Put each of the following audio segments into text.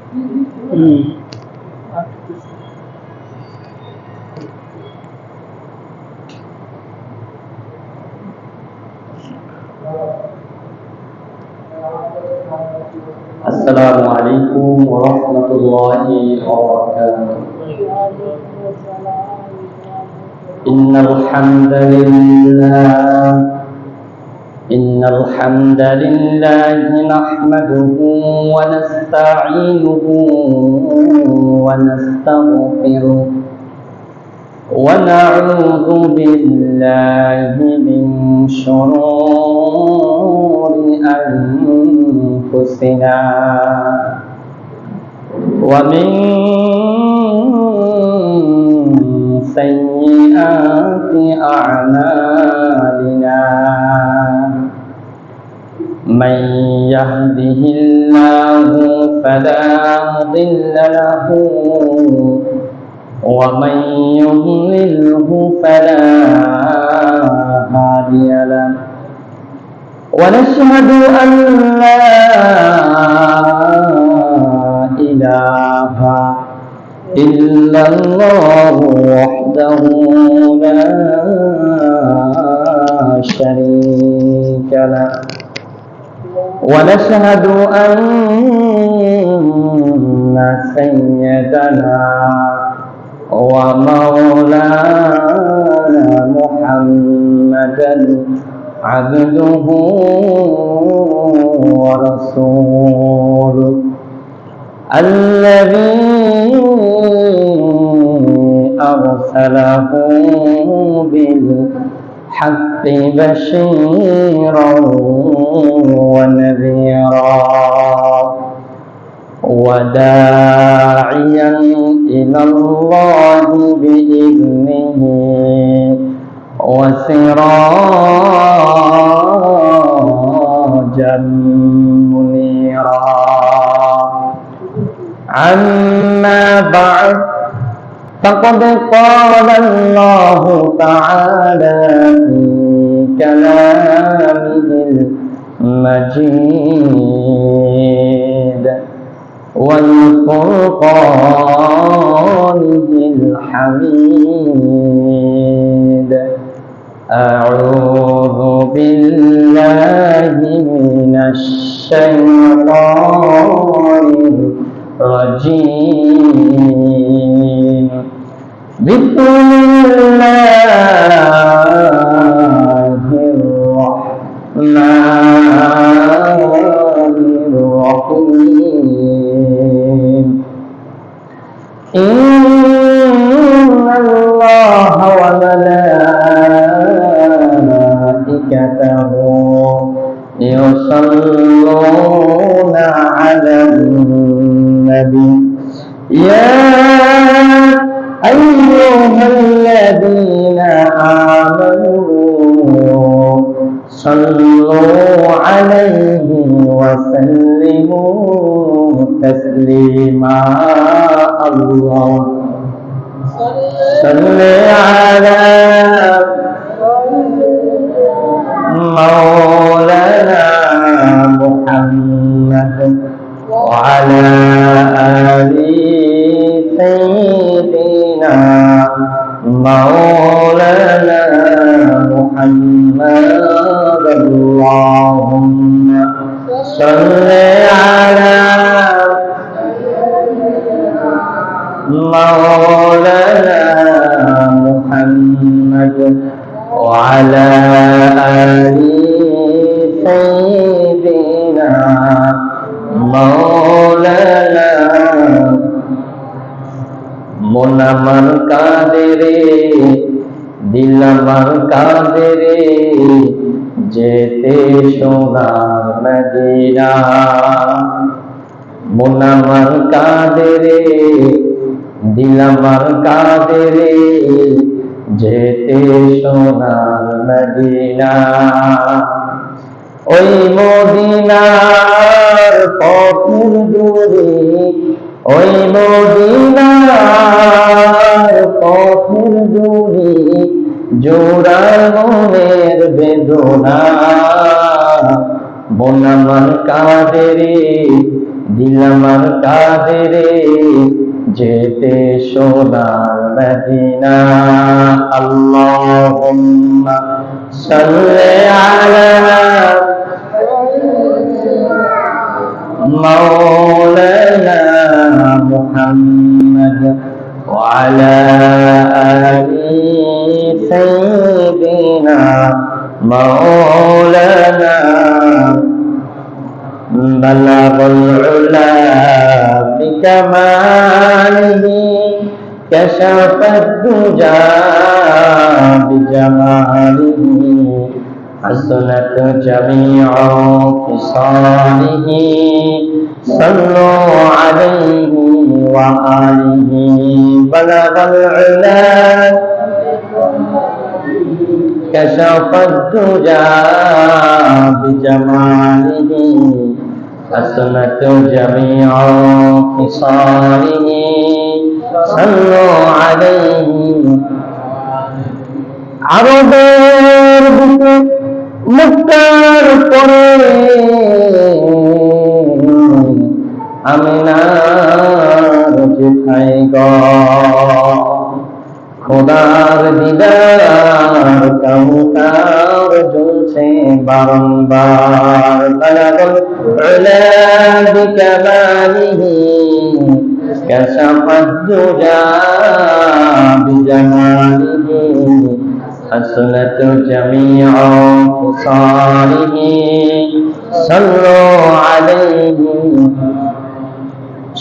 Assalamualaikum warahmatullahi wabarakatuh. Innal hamdalillah nahmaduhu wa nasta'inuhu wa nastaghfiruh wa na'udzu billahi min shururi anfusina wa min sayyiati a'malina man yahdihillahu fala mudilla lahu wa man yudlilhu fala hadiya lahu wa nashhadu an la ilaha illallah wahdahu la sharika lahu wa nashhadu anna sayyidana wa maulana Muhammadan abduhu wa rasuluh alladhi arsalahu bil haqqi bashiran wa nadhira وداعيا إلى الله بإذنه وسراجا منيرا أما بعد فقد قال الله تعالى في كلامه المجيد والفرقانه الحميد أعوذ بالله من الشيطان الرجيم بسم الله الرحمن الرحيم إن الله وملائكته يصلون على النبي يا أيها الذين آمنوا صلوا عليه وسلموا تسليما الله صل على مولانا محمد وعلى آل سيدنا مولانا محمد اللهم صل على مولانا محمد وعلى آل سيدنا مولانا মন আমার কাঁদে রে দিল আমার কাঁদে রে যেতে সোনার মদিনা মন আমার কাঁদে রে দিল আমার কাঁদে রে যেতে সোনার মদিনা ওই মদিনার পথের দূরে ওই মদিনার পথের দূরে জোড়ার মনের বেদনা মন আমার কাঁদে রে দিল আমার কাঁদে রে যেতে সোনার মদিনা। আল্লাহুম্মা সাল্লি আলা মাওলানা মুহাম্মদ ওয়া আলা আলি সাইয়্যিদিনা মাওলানা বালাগাল উলা বিকামালিহি কাশাফাদ দুজা বিজামালিহি হাসনাত জামিউ খিসালিহি সাল্লু আলাইহি ওয়া আলিহি বালাগাল উলা কাশাফাদ দুজা বিজামালিহি حسنت جميع خصاله صلوا عليه عربের বুকে মক্কার পরে আমিনার যেথায় গো খোদার দিদার কাউকার জ্বলছে বারংবার বালাগাল উলা বিকামালিহি কাশাফাদ দুজা বিজামালিহি হাসনাত জামিউ খিসালিহি সাল্লু আলাইহি।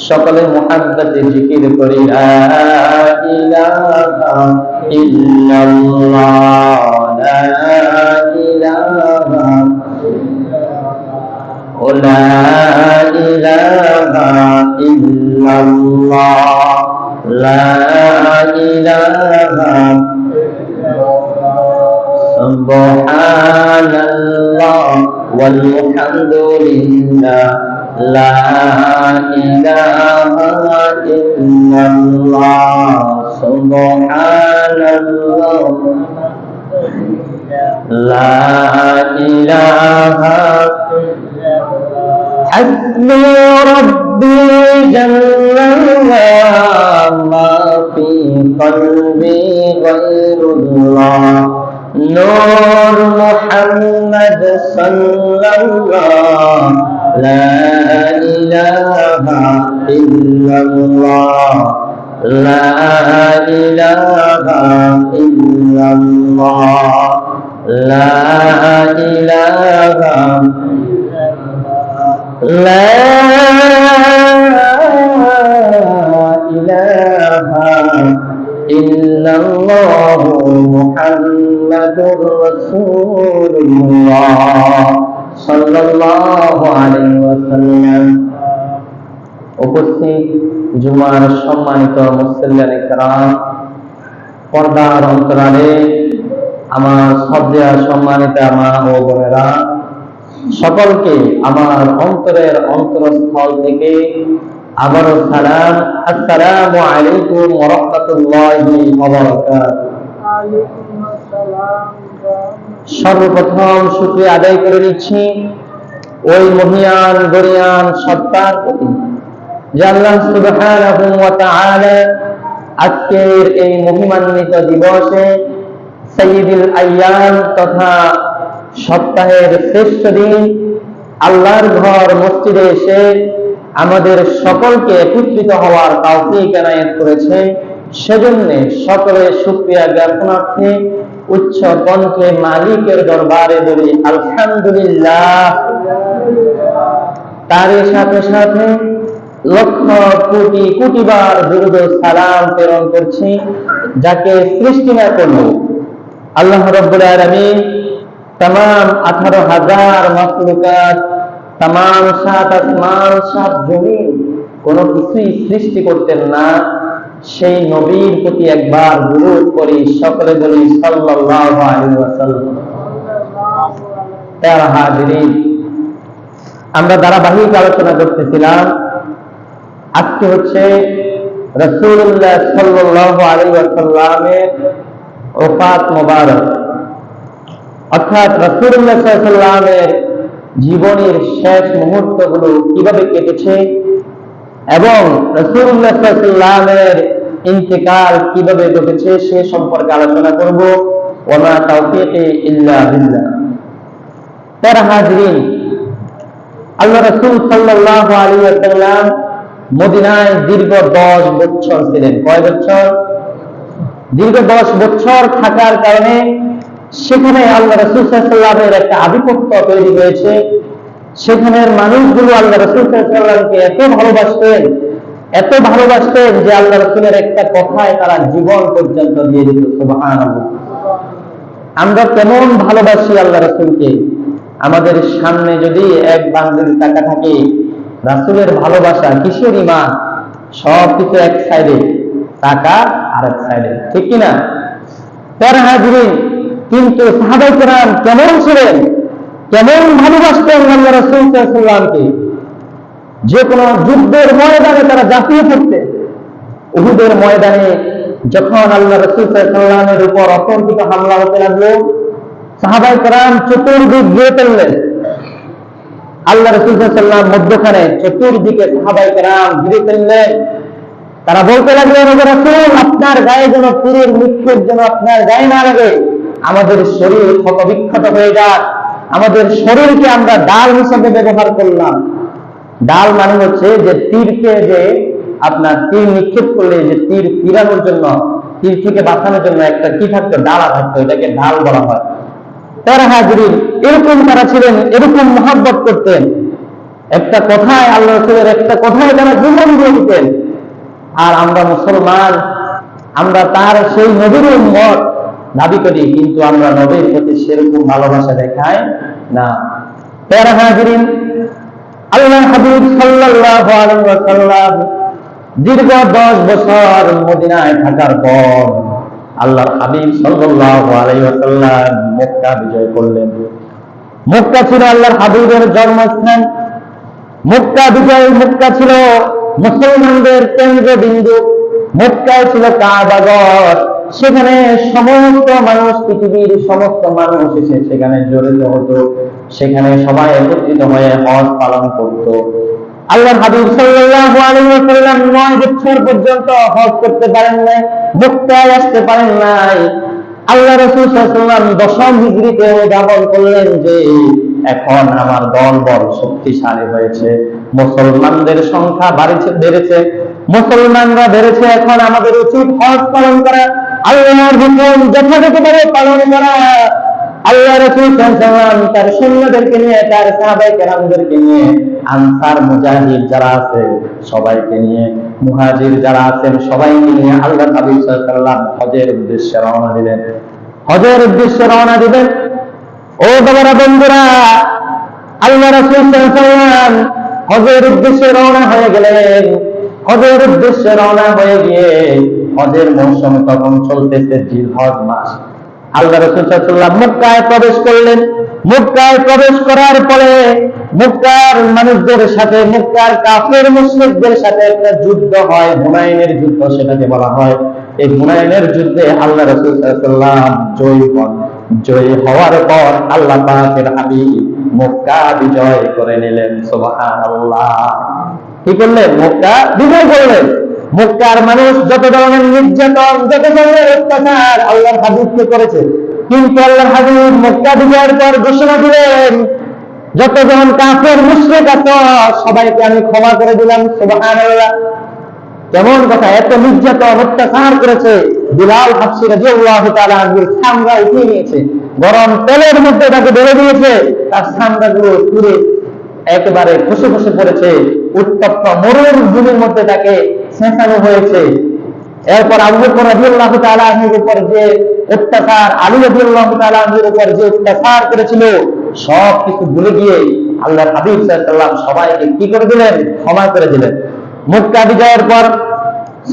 সকলে মুহাব্বতে জিকির করি লা ইলাহা ইল্লাল্লাহ লা ইলাহা লা ইলাহা ইল্লাল্লাহ লা ইলাহা সুবহানাল্লাহ ওয়াল হামদুলিল্লাহ লা ইলাহা ইল্লাল্লাহ সুবহানাল্লাহ লা ইলাহা হাসবি রাব্বি জাল্লাল্লাহ মা ফি কলবি গায়রুল্লাহ নূর মুহাম্মদ সাল্লাল্লাহ লা ইলাহা ইল্লাল্লাহ লা ইলাহা ইল্লাল্লাহ লা ইলাহা লা ইলাহা ইল্লাল্লাহ মুহাম্মাদুর রাসূলুল্লাহ সাল্লাল্লাহু আলাইহি ওয়াসাল্লাম। উপস্থিত জুমার সম্মানিত মুসল্লিয়ানে কেরাম, পর্দার অন্তরালে আমার শ্রদ্ধেয় সম্মানিত মা ও বোনেরা, সকলকে আমার অন্তরের অন্তরস্থল থেকে আবারও সালাম, আসসালামু আলাইকুম ওয়া রাহমাতুল্লাহি ওয়া বারাকাতুহু। সর্বপ্রথম শুকরিয়া আদায় করে নিচ্ছি ওই মহিয়ান গরিয়ান সত্তার প্রতি যে আল্লাহ সুবহানাহু ওয়া তাআলা আজকের এই মহিমান্বিত দিবসে সাইয়্যিদুল আইয়াম তথা সপ্তাহের শ্রেষ্ঠ দিন আল্লাহর ঘর মসজিদে এসে আমাদের সকলকে একত্রিত হওয়ার তৌফিক এনায়েত করেছে। সেজন্য সকলে শুকরিয়া জ্ঞাপনার্থে উচ্চ কণ্ঠে মালিকের দরবারে বলি আলহামদুলিল্লাহ। তার সাথে সাথে লক্ষ কোটি কোটিবার দুরূদ ও সালাম প্রেরণ করছি যাকে সৃষ্টি না করল আল্লাহ রাব্বুল আলামিন तमाम 18,000 মাখলুকাত, तमाम 7 আসমান 7 জমিন কোনো কিছুই সৃষ্টি করতেন না, সেই নবীর প্রতি একবার দুরূদ করি, সকলে বলি সাল্লাল্লাহু আলাইহি ওয়াসাল্লাম। তার হাজিরিন, আমরা ধারাবাহিক আলোচনা করতেছিলাম। আজকে হচ্ছে রাসূলুল্লাহ সাল্লাল্লাহু আলাইহি ওয়াসাল্লামের ওফাত মোবারক, অর্থাৎ রাসূলুল্লাহ সাল্লাল্লাহু আলাইহি ওয়াসাল্লামের জীবনের শেষ মুহূর্তগুলো কিভাবে কেটেছে এবং রাসূলুল্লাহ সাল্লাল্লাহু আলাইহি ওয়াসাল্লামের ইন্তেকাল কিভাবে ঘটেছে সে সম্পর্কে আলোচনা করব। ওয়া মা তাওফীকি ইল্লা বিল্লাহ। তারা হাজিরিন, আল্লাহ রাসূল সাল্লাল্লাহু আলাইহি ওয়াসাল্লাম মদিনায় দীর্ঘ 10 বছর ছিলেন। কয় বছর? দীর্ঘ 10 বছর থাকার কারণে সেখানে আল্লাহ রাসূল সাল্লাল্লাহু আলাইহি ওয়াসাল্লামের একটা আধিপত্য তৈরি হয়েছে। সেখানের মানুষগুলো আল্লাহ রাসূল সাল্লাল্লাহু আলাইহি ওয়াসাল্লামকে এত ভালোবাসতেন যে আল্লাহ রাসূলের একটা কথায় তারা জীবন পর্যন্ত দিয়ে দিত। সুবহানাল্লাহ। আমরা কেমন ভালোবাসি আল্লাহ রাসূলকে। আমাদের সামনে যদি এক বান্ডিল টাকা থাকে, রাসূলের ভালোবাসা কিসের ঈমান, সবকিছু এক সাইডে, টাকা আরেক সাইডে, ঠিক কিনা? তারা হাজিরিন, কিন্তু সাহাবায়ে কেরাম কেমন ছিলেন, কেমন ভালোবাসতেন আল্লাহ রাসূল সাল্লাল্লাহু আলাইহি ওয়াসাল্লামকে। যে কোনো যুদ্ধের ময়দানে তারা ঝাঁপিয়ে পড়তেন। উহুদের ময়দানে যখন আল্লাহ রাসূল সাল্লাল্লাহু আলাইহি ওয়াসাল্লামের উপর অতর্কিত হামলা হতে লাগলো, সাহাবায়ে কেরাম চতুর্দিক ঘিরে ফেললেন। আল্লাহ রাসূল সাল্লাল্লাহু আলাইহি ওয়াসাল্লাম মধ্যখানে, চতুর্দিকে সাহাবায়ে কেরাম ঘিরে ফেললেন। তারা বলতে লাগলেন, ওগো রাসূল, আপনার গায়ে যেন তীরের নিক্ষেপ যেন আপনার গায়ে না লাগে, আমাদের শরীর ক্ষতবিক্ষত হয়ে যাক, আমাদের শরীরকে আমরা ডাল হিসেবে ব্যবহার করলাম। ডাল মানে হচ্ছে যে তীরকে, যে আপনার তীর নিক্ষেপ করলে যে তীর ফিরানোর জন্য, তীর থেকে বাঁচানোর জন্য একটা কি থাকতো, ডালা থাকতো, এটাকে ঢাল বলা হয়। তারা হাজিরিন, এরকম তারা ছিলেন, এরকম মহব্বত করতেন। একটা কথায়, আল্লাহ রাসূলের একটা কথায় তারা জীবন দিয়ে দিতেন। আর আমরা মুসলমান, আমরা তার সেই নবীর উম্মত দাবি করি, কিন্তু আমরা নবীর প্রতি সেরকম ভালোবাসা দেখাই না। তারা হাজিরিন, আল্লাহ হাবিব সাল্লাল্লাহু আলাইহি ওয়াসাল্লাম দীর্ঘ 10 বছর মদিনায় থাকার পর আল্লাহর হাবিব সাল্লাল্লাহু আলাইহি ওয়াসাল্লাম মক্কা বিজয় করলেন। মক্কা ছিল আল্লাহর হাবিবের জন্মস্থান। মক্কা ছিল মুসলমানদের কেন্দ্রবিন্দু। মক্কায় ছিল কাবাগর। সেখানে সমস্ত মানুষ, পৃথিবীর সমস্ত মানুষ এসে সেখানে জড়িত হতো। সেখানে সবাই একত্রিত হয়ে হজ পালন করত। আল্লাহর হাবিব সাল্লাল্লাহু আলাইহি ওয়াসাল্লাম 9 বছর পর্যন্ত হজ করতে পারেন নাই, মক্কায় আসতে পারেন নাই। আল্লাহ রাসূল সাল্লাল্লাহু আলাইহি ওয়াসাল্লাম 10 হিজরিতে দাবন করলেন যে এখন আমার দল বল শক্তিশালী হয়েছে, মুসলমানদের সংখ্যা বেড়েছে, মুসলমানরা বেড়েছে, এখন আমাদের উচিত হজ পালন করা, আল্লাহর হুকুম যথাযথভাবে পালন করা। আল্লাহ রাসূল সাল্লাল্লাহু আলাইহি ওয়াসাল্লাম তার সৈন্যদেরকে নিয়ে, তার সাহাবায়ে কেরামদেরকে নিয়ে, আনসার মুজাহিদ যারা আছে সবাইকে নিয়ে, মুহাজির যারা আছেন সবাইকে নিয়ে আল্লাহর হাবিব সাল্লাল্লাহু আলাইহি ওয়াসাল্লাম হজের উদ্দেশ্যে রওনা দিলেন। হজের উদ্দেশ্যে রওনা দিবেন। ও বাবারা, বন্ধুরা, আল্লাহ রাসূল সাল্লাল্লাহু আলাইহি ওয়াসাল্লাম হজের উদ্দেশ্যে রওনা হয়ে গেলেন। হজের উদ্দেশ্যে রওনা হয়ে গিয়ে হজের মৌসুম তখন চলতেছে, জিলহজ মাস। আল্লাহ রাসূল সাল্লাল্লাহু আলাইহি ওয়াসাল্লাম মক্কায় প্রবেশ করলেন। মক্কায় প্রবেশ করার পরে মক্কার মানুষদের সাথে, মক্কার কাফের মুশরিকদের সাথে একটা যুদ্ধ হয়, হুনাইনের যুদ্ধ সেটাকে বলা হয়। এই হুনাইনের যুদ্ধে আল্লাহ রাসূল সাল্লাল্লাহু আলাইহি ওয়াসাল্লাম জয়ী হন। জয়ী হওয়ার পর আল্লাহ পাকের হাবিব মক্কা বিজয় করে নিলেন। সুবহানাল্লাহ। কি করলেন? মক্কা বিজয় করলেন। মক্কার মানুষ যত ধরনের নির্যাতন, যত ধরনের অত্যাচার আল্লাহর হাবিবকে করেছে, কিন্তু আল্লাহর হাবিব মক্কা বিজয়ের পর ঘোষণা দিলেন, যতজন কাফের মুশরিক আছে সবাইকে আমি ক্ষমা করে দিলাম। সুবহানাল্লাহ। কেমন কথা! এত নির্যাতন অত্যাচার করেছে। বিলাল হাবশী রাদিয়াল্লাহু তাআলা আনহুর চামড়া উঠিয়ে নিয়েছে, গরম তেলের মধ্যে তাকে ঢেলে দিয়েছে, তার চামড়াগুলো পুড়ে একেবারে খসে খসে পড়েছে। উত্তপ্ত মরুভূমির মধ্যে তাকে ছেঁচানো হয়েছে। এরপর আবু বকর রাদিয়াল্লাহু তাআলা আনহুর উপর যে অত্যাচার, আলী রাদিয়াল্লাহু তাআলা আনহুর উপর যে অত্যাচার করেছিল, সব কিছু ভুলে গিয়ে আল্লাহর হাবিব সাল্লাল্লাহু আলাইহি ওয়াসাল্লাম সবাইকে কি করে দিলেন? ক্ষমা করে দিলেন। মক্কা বিজয়ের পর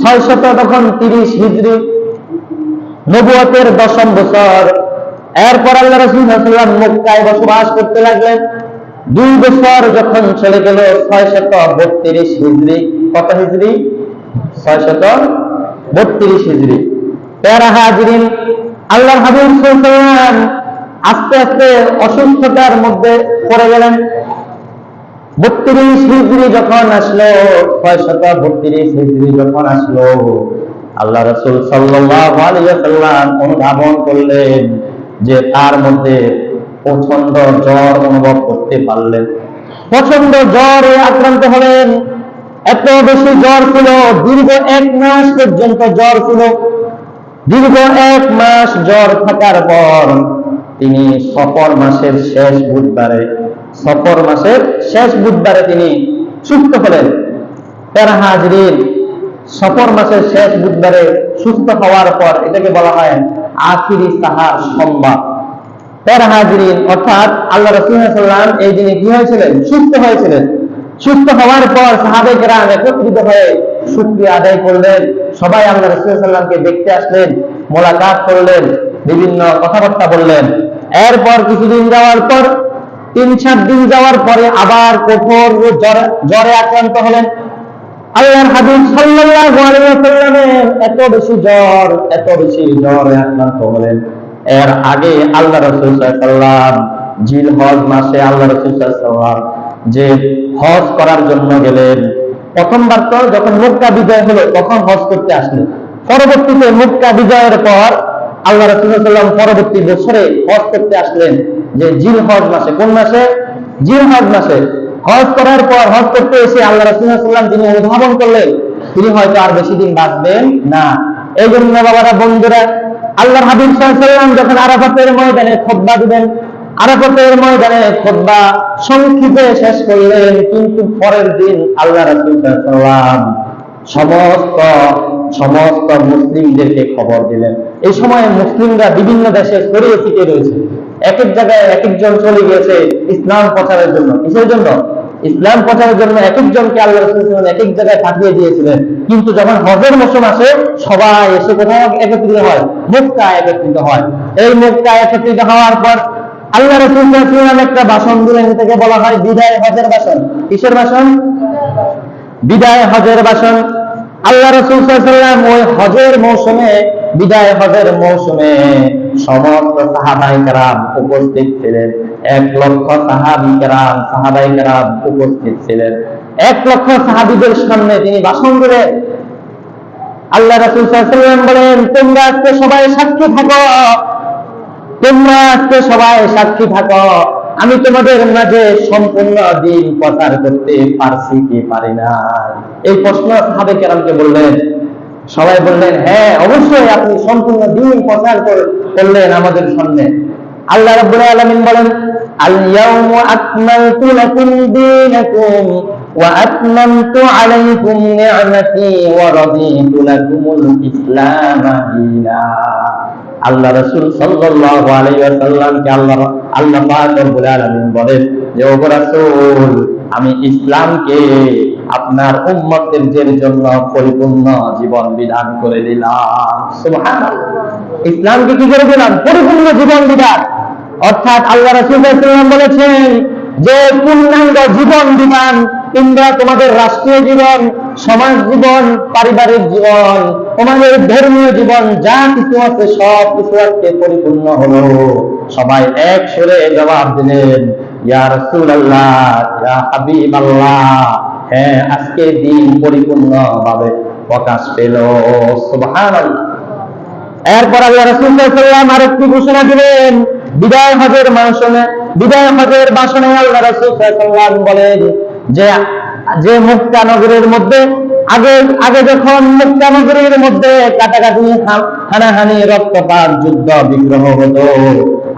630 হিজরি, নবুয়তের 10ম বছর। এরপর আল্লাহ রাসূল সাল্লাল্লাহু আলাইহি ওয়াসাল্লাম মক্কায় বসবাস করতে লাগলেন। 2 বছর যখন চলে গেল, 632 হিজরি। কত হিজরি? 632 হিজরি। প্যারা হাজিরিন, আল্লাহর হাবিব সাল্লাল্লাহু আলাইহি ওয়াসাল্লাম আস্তে আস্তে অসুস্থতার মধ্যে পড়ে গেলেন। 32 হিজরি যখন আসলো, 632 হিজরি যখন আসলো, আল্লাহ রাসূল সাল্লাল্লাহু আলাইহি ওয়াসাল্লাম অনুধাবন করলেন যে তার মধ্যে প্রচন্ড জ্বর অনুভব করতে পারলেন। প্রচন্ড জ্বরে আক্রান্ত হলেন। এত বেশি জ্বর ছিল, দীর্ঘ 1 মাস পর্যন্ত জ্বর ছিল। দীর্ঘ 1 মাস জ্বর থাকার পর তিনি সফর মাসের শেষ বুধবারে তিনি সুস্থ হলেন। প্যারা হাজরিন, সফর মাসের শেষ বুধবারে সুস্থ হওয়ার পর এটাকে বলা হয় আখিরি সাহার সংবাদ। প্যারা হাজরিন অর্থাৎ আল্লাহ রাসূল সাল্লাল্লাহু আলাইহি ওয়াসাল্লাম এই দিনে কি হয়েছিলেন? সুস্থ হয়েছিলেন। সুস্থ হওয়ার পর সাহাবায়ে কেরাম একত্রিত হয়ে শুকরিয়া আদায় করলেন। সবাই আল্লাহ রাসূল সাল্লাল্লাহু আলাইহি ওয়াসাল্লামকে দেখতে আসলেন, মোলাকাত করলেন, বিভিন্ন কথাবার্তা বললেন। এরপর কিছুদিন যাওয়ার পর, 3-4 দিন যাওয়ার পরে আবার কঠোর জ্বরে আক্রান্ত হলেন। আল্লাহর হাবিব সাল্লাল্লাহু আলাইহি ওয়াসাল্লামের এত বেশি জ্বরে আক্রান্ত হলেন। এর আগে আল্লাহ রাসূল সাল্লাল্লাহু আলাইহি ওয়াসাল্লাম জিলহজ মাসে আল্লাহ রাসূল সাল্লাল্লাহু আলাইহি ওয়াসাল্লাম যে হজ করার জন্য গেলেন, প্রথমবার তো যখন মক্কা বিজয় হলো তখন হজ করতে আসলেন। পরবর্তীতে মক্কা বিজয়ের পর আল্লাহ রাসূল সাল্লাল্লাহু আলাইহি ওয়াসাল্লাম পরবর্তী বছরে হজ করতে আসলেন, যে জিলহজ মাসে। কোন মাসে? জিলহজ মাসে। হজ করার পর হজ করতে এসে আল্লাহ রাসূল সাল্লাল্লাহু আলাইহি ওয়াসাল্লাম তিনি অনুধাবন করলেন তিনি হয়তো আর বেশি দিন বাঁচবেন না। এই জন্য বাবারা, বন্ধুরা, আল্লাহর হাবিব সাল্লাল্লাহু আলাইহি ওয়াসাল্লাম যখন আরাফাতের ময়দানে খুতবা দিবেন, আরাফাতের ময়দানে খুতবা সংক্ষেপে শেষ করলেন, কিন্তু পরের দিন আল্লাহ রাসূল সাল্লাল্লাহু আলাইহি ওয়াসাল্লাম সমস্ত মুসলিমদেরকে খবর দিলেন। এই সময় মুসলিমরা বিভিন্ন দেশে ছড়িয়ে ছিটিয়ে রয়েছে। এক এক জায়গায় এক একজন চলে গিয়েছে ইসলাম প্রচারের জন্য। কিসের জন্য? ইসলাম প্রচারের জন্য এক একজনকে আল্লাহ রাসূল সাল্লাল্লাহু আলাইহি ওয়াসাল্লাম এক এক জায়গায় পাঠিয়ে দিয়েছিলেন। কিন্তু যখন হজের মৌসুম আসে, সবাই এসে কোথায় একত্রিত হয়? মক্কায় একত্রিত হয়। এই মক্কায় একত্রিত হওয়ার পর আল্লাহ রাসূল সাল্লাল্লাহু আলাইহি ওয়াসাল্লাম একটা ভাষণ দিলেন, এটাকে বলা হয় বিদায় হজের ভাষণ। কিসের ভাষণ? বিদায় হজের ভাষণ। আল্লাহ রাসূল সাল্লাল্লাহু আলাইহি ওয়াসাল্লাম ওই হজের মৌসুমে, বিদায় হজের মৌসুমে সমস্ত সাহাবায়ে কেরাম উপস্থিত ছিলেন। 1 লক্ষ সাহাবায়ে কেরাম উপস্থিত ছিলেন। 1 লক্ষ সাহাবীদের সামনে তিনি ভাষণ দিলেন। আল্লাহ রাসূল সাল্লাল্লাহু আলাইহি ওয়াসাল্লাম বলেন, তোমরা আজকে সবাই সাক্ষী থাকো, আমি তোমাদের মাঝে সম্পূর্ণ দিন প্রচার করতে পারছি কি পারি না? এই প্রশ্ন সাহাবায়ে কেরামকে বললেন। সবাই বললেন, হ্যাঁ, অবশ্যই আপনি সম্পূর্ণ দিন প্রচার করলেন আমাদের সামনে। আল্লাহ রাব্বুল আলামিন বলেন, আল ইয়াউমা আকমালতু লাকুম দীনাকুম ওয়া আতমামতু আলাইকুম নি'মাতি ওয়া রাদিতু লাকুমুল ইসলাম দীনা। আল্লাহ রাসূল সাল্লাল্লাহু আলাইহি ওয়াসাল্লামকে আল্লাহ পাক রব্বুল আলামিন বলেন যে, ও রাসূল, আমি ইসলামকে আপনার উম্মতদের জন্য পরিপূর্ণ জীবন বিধান করে দিলাম। সুবহানাল্লাহ। ইসলামকে কি করে দিলাম? পরিপূর্ণ জীবন বিধান। অর্থাৎ আল্লাহ রাসূল সাল্লাল্লাহু আলাইহি ওয়াসাল্লাম বলেছেন যে পূর্ণাঙ্গ জীবন বিধান, তোমরা তোমাদের রাষ্ট্রীয় জীবন, সমাজ জীবন, পারিবারিক জীবন, তোমাদের ধর্মীয় জীবন, যা কিছু আছে সব কিছু আজকে পরিপূর্ণ হলো। সবাই এক সুরে জবাব দিলেন, ইয়া রাসূলুল্লাহ, ইয়া হাবিবাল্লাহ, হ্যাঁ, আজকে দিন পরিপূর্ণভাবে প্রকাশ পেল। সুবহানাল্লাহ। এরপর আল্লাহ রাসূল সাল্লাল্লাহু আলাইহি ওয়াসাল্লাম আরেকটি ঘোষণা দিলেন বিদায় হজের ভাষণে। আল্লাহ রাসূল সাল্লাল্লাহু আলাইহি ওয়াসাল্লাম বলেন যে মক্কা নগরীর মধ্যে আগে যখন মক্কা নগরীর মধ্যে কাটাকাটি, হানাহানি, রক্তপাত, যুদ্ধ বিগ্রহ হতো,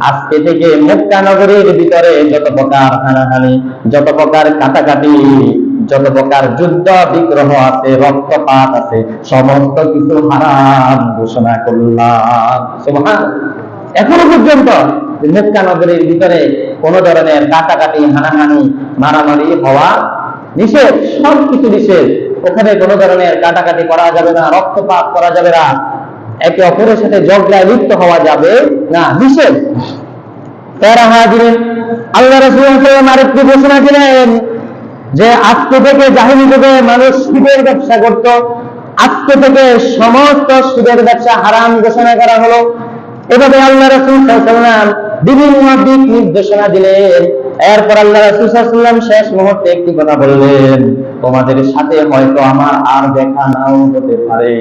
আজকে থেকে মক্কা নগরীর ভিতরে যত প্রকার হানাহানি, যত প্রকার কাটাকাটি, যত প্রকার যুদ্ধ বিগ্রহ আছে, রক্তপাত আছে, সমস্ত কিছু হারাম ঘোষণা করলাম। সুবহানাল্লাহ। এখনো পর্যন্ত মক্কা নগরীর ভিতরে কোন ধরনের কাটাকাটি, হানাহানি, মারামারি হওয়া নিষেধ, সবকিছু নিষেধ। ওখানে কোন ধরনের কাটাকাটি করা যাবে না, রক্তপাত করা যাবে না, একে অপরের সাথে ঝগড়ায় লিপ্ত হওয়া যাবে না, নিষেধ। তারা হাজিরিন, আল্লাহ রাসূল সাল্লাল্লাহু আলাইহি ওয়াসাল্লাম আরেকটি ঘোষণা দিলেন যে আজকে থেকে জাহেলি যুগে মানুষ সুদের ব্যবসা করত, আজকে থেকে সমস্ত সুদের ব্যবসা হারাম ঘোষণা করা হলো। এভাবে আল্লাহ রাসূল সাল্লাল্লাহু আলাইহি ওয়াসাল্লাম বিভিন্ন দিক নির্দেশনা দিলেন। এরপর আল্লাহ রাসূল সাল্লাল্লাহু আলাইহি ওয়াসাল্লাম শেষ মুহূর্তে একটি কথা বললেন, তোমাদের সাথে হয়তো আমার আর দেখা নাও হতে পারে।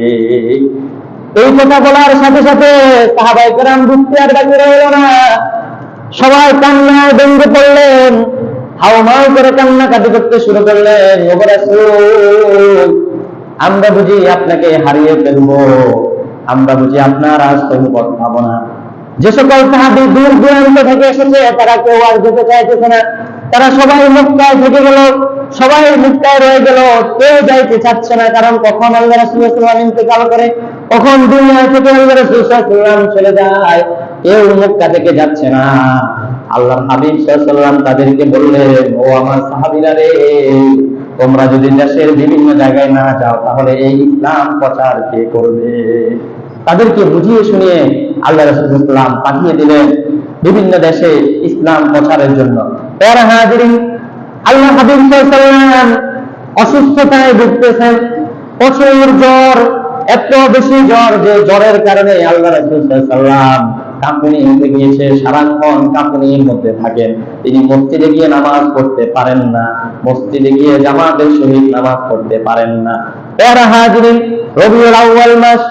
এই কথা বলার সাথে সাথে সাহাবায়ে কেরাম বুঝতে আর বাকি রইল না, সবাই কান্নায় ভেঙে পড়লেন, হাউমাউ করে কান্নাকাটি করতে শুরু করলেন। ওগো রাসূল, আমরা বুঝি আপনাকে হারিয়ে ফেলবো, আমরা বুঝি আপনার আজ সুবহাত পাবো না। যে সকল সাহাবী দূর দূরান্ত থেকে এসেছে তারা কেউ আর যেতে চাইতেছে না, তারা সবাই মক্কায় থেকে গেল, সবাই মক্কায় রয়ে গেল, কেউ যাইতে চাচ্ছে না। কারণ কখন আল্লাহ রাসূল সাল্লাল্লাহু আলাইহি ওয়াসাল্লাম ইন্তেকাল করে, কখন দুনিয়া থেকে আল্লাহ রাসূল সাল্লাল্লাহু আলাইহি ওয়াসাল্লাম চলে যায়, কেউ মক্কা থেকে যাচ্ছে না। আল্লাহর হাবিব সাল্লাল্লাহু আলাইহি ওয়াসাল্লাম তাদেরকে বললেন, ও আমার সাহাবীরা রে, তোমরা যদি দেশের বিভিন্ন জায়গায় না যাও তাহলে এই ইসলাম প্রচার কে করবে? তাদেরকে বুঝিয়ে শুনিয়ে আল্লাহ রাসূল সাল্লাল্লাহু আলাইহি ওয়াসাল্লাম পাঠিয়ে দিলেন বিভিন্ন দেশে ইসলাম প্রচারের জন্য। প্যারা হাজিরিন, আল্লাহ হাবিব সাল্লাল্লাহু আলাইহি ওয়াসাল্লাম অসুস্থতায় ভুগতেছেন, প্রচুর জ্বর, এত বেশি জ্বর যে জ্বরের কারণে আল্লাহ রাসূল সাল্লাল্লাহু আলাইহি ওয়াসাল্লাম কাঁপুনি এসে গিয়েছে, সারাক্ষণ কাঁপুনির মধ্যে থাকেন। তিনি মসজিদে গিয়ে নামাজ পড়তে পারেন না, মসজিদে গিয়ে জামাতের সহিত নামাজ পড়তে পারেন না। প্যারা হাজিরিন, রবিউল আউয়াল মাস,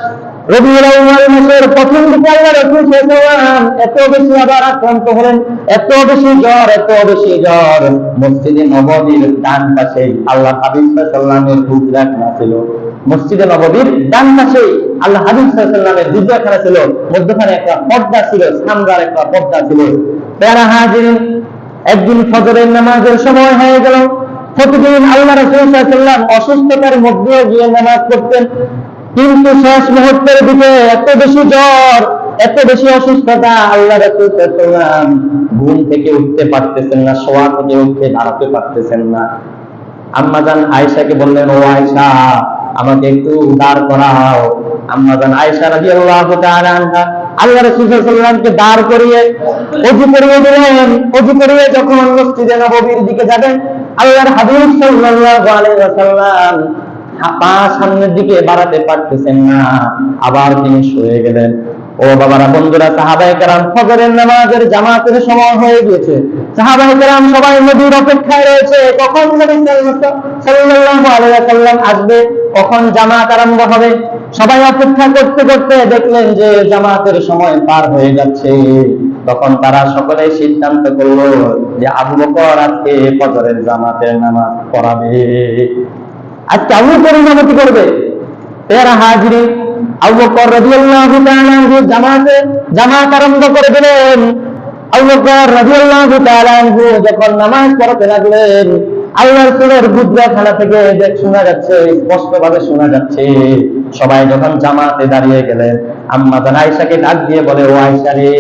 রবিউল আউয়াল মাসের প্রথম দিকে আল্লাহ রাসূল সাল্লাল্লাহু আলাইহি ওয়াসাল্লাম এত বেশি আবার আক্রান্ত হলেন, এত বেশি জ্বর, এত বেশি জ্বর, মসজিদে নববীর ডান পাশে আল্লাহ হাবিব সাল্লাল্লাহু আলাইহি ওয়াসাল্লামের হুজরাখানা ছিল। মসজিদে নববীর ডান পাশে আল্লাহ হাবিব সাল্লাল্লাহু আলাইহি ওয়াসাল্লামের হুজরাখানা ছিল, মধ্যখানে একটা পর্দা ছিল, সামরার একটা পর্দা ছিল। প্যারা হাজিরিন, একদিন ফজরের নামাজের সময় হয়ে গেল। প্রতিদিন আল্লাহ রাসূল সাল্লাল্লাহু আলাইহি ওয়াসাল্লাম অসুস্থতার মধ্যে গিয়ে নামাজ পড়তেন, কিন্তু শেষ মুহূর্তের দিকে এত বেশি জ্বর, এত বেশি অসুস্থতা, আল্লাহ রাসূল সাল্লাল্লাহু আলাইহি ওয়াসাল্লাম ঘুম থেকে উঠতে পারতেছেন না, শোয়া থেকে উঠে দাঁড়াতে পারতেছেন না। আম্মাজান আয়েশাকে বললেন, ও আয়েশা, আমাকে একটু দাঁড় করাও। আম্মাজান আয়েশা রাদিয়াল্লাহু তাআলা আনহা আল্লাহ রাসূল সাল্লাল্লাহু আলাইহি ওয়াসাল্লামকে দাঁড় করিয়ে ওযু করিয়ে দিলেন। ওযু করিয়ে যখন মসজিদে নববীর দিকে যাবেন, আল্লাহর হাবিব সাল্লাল্লাহু আলাইহি ওয়াসাল্লাম পা সামনের দিকে বাড়াতে পারতেছেন না, আবার তিনি শুয়ে গেলেন। ও বাবারা, বন্ধুরা, সাহাবায়ে কেরাম ফজরের নামাজের জামাতের সময় হয়ে গিয়েছে। সাহাবায়ে কেরাম সবাই নবীর অপেক্ষায় রয়েছে, কখন নবী সাল্লাল্লাহু আলাইহি ওয়াসাল্লাম আসবে, কখন জামাত আরম্ভ হবে। সবাই অপেক্ষা করতে করতে দেখলেন যে জামাতের সময় পার হয়ে যাচ্ছে। তখন তারা সকলে সিদ্ধান্ত করলো যে আবু বকর আজকে ফজরের জামাতের নামাজ পড়াবে, আজকে আবু বকর ইমামতি করবে। প্যারা হাজিরিন, আবু বকর রাদিয়াল্লাহু তাআলা আনহু জামাত আরম্ভ করে দিলেন। আবু বকর রাদিয়াল্লাহু তাআলা আনহু যখন নামাজ পড়াতে লাগলেন, আল্লাহর রাসূলের হুজরাখানা থেকে শোনা যাচ্ছে, স্পষ্টভাবে শোনা যাচ্ছে। সবাই যখন জামাতে দাঁড়িয়ে গেলেন, আম্মা জান আয়েশাকে ডাক দিয়ে বলে, ও আয়েশা রে,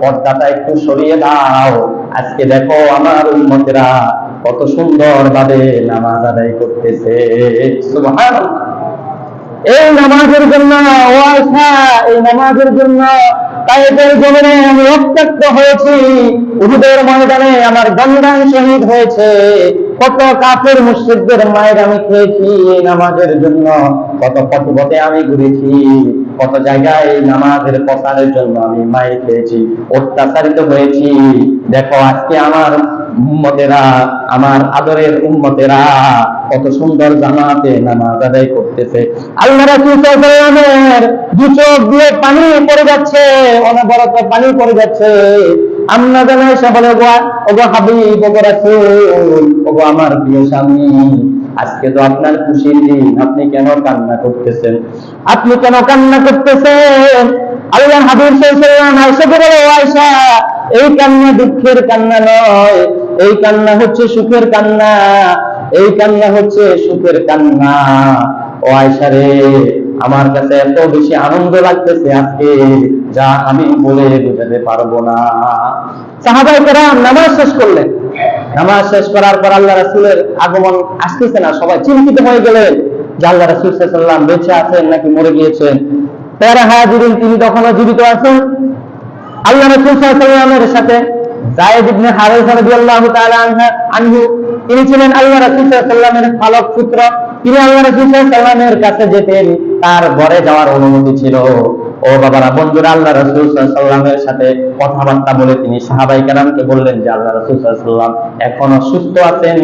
পর্দাটা একটু সরিয়ে দাও, আজকে দেখো আমার উম্মতেরা কত সুন্দর ভাবে নামাজ আদায় করতেছে। সুবহানাল্লাহ। এই নামাজের জন্য, ও আয়েশা, এই নামাজের জন্য তায়েফের জমিনে আমি রক্তাক্ত হয়েছি, উহুদের ময়দানে আমার গণদান শহীদ হয়েছে, কত কাফের মুশরিকদের মায়ের আমি খেয়েছি এই নামাজের জন্য, কত পথে আমি ঘুরেছি, কত জায়গায় এই নামাজের প্রচারের জন্য আমি মায়ের খেয়েছি, অত্যাচারিত হয়েছি। দেখো আজকে আমার উম্মতেরা, আমার আদরের উম্মতেরা কত সুন্দর জামাতে নামাজ আদায় করতেছে। আল্লাহ রাসূল সাল্লাল্লাহু আলাইহি ওয়াসাল্লামের দু চোখ দিয়ে পানি পড়ে যাচ্ছে, অনবরত পানি পড়ে যাচ্ছে। আম্মা জান আয়েশা বলে, ওগো হাবিব, ওগো রাসূল, ওগো আমার প্রিয় স্বামী, আজকে তো আপনার খুশির দিন, আপনি কেন কান্না করতেছেন? আপনি কেন কান্না করতেছেন? আল্লাহ হাবিব সাল্লাল্লাহু আলাইহি ওয়াসাল্লাম আয়েশাকে বলে, ও আয়েশা, এই কান্না দুঃখের কান্না নয়, এই কান্না হচ্ছে সুখের কান্না, এই কান্না হচ্ছে সুখের কান্না। ও আয়েশা রে, আমার কাছে এত বেশি আনন্দ লাগতেছে আজকে, যা আমি বলে বোঝাতে পারবো না। সাহাবায়ে কেরাম নামাজ শেষ করলেন। নামাজ শেষ করার পর আল্লাহ রাসূলের আগমন আসতেছে না, সবাই চিন্তিত হয়ে গেলেন যে আল্লাহ রাসূল সাল্লাল্লাহু আলাইহি ওয়াসাল্লাম বেঁচে আছেন নাকি মরে গিয়েছেন। প্যারা হাজিরিন, তিনি তখনও জীবিত আছেন। আল্লাহ রাসূল সাল্লাল্লাহু আলাইহি ওয়াসাল্লামের সাথে যায়েদ ইবনে হারিসা রাদিয়াল্লাহু তাআলা আনহু, তিনি ছিলেন আল্লাহ রাসূল সাল্লাল্লাহু আলাইহি ওয়াসাল্লামের পালক পুত্র। তিনি আল্লাহ রাসূল সাল্লাল্লাহু আলাইহি ওয়াসাল্লামের কাছে যেতেন, তার ঘরে যাওয়ার অনুমতি ছিল। ও বাবারা বন্ধুরা, আল্লাহ রাসূল সাল্লাল্লাহু আলাইহি ওয়াসাল্লামের সাথে কথাবার্তা বলে তিনি সাহাবায়ে কেরামকে বললেন যে আল্লাহ রাসূল সাল্লাল্লাহু আলাইহি ওয়াসাল্লাম এখনো সুস্থ আছেন,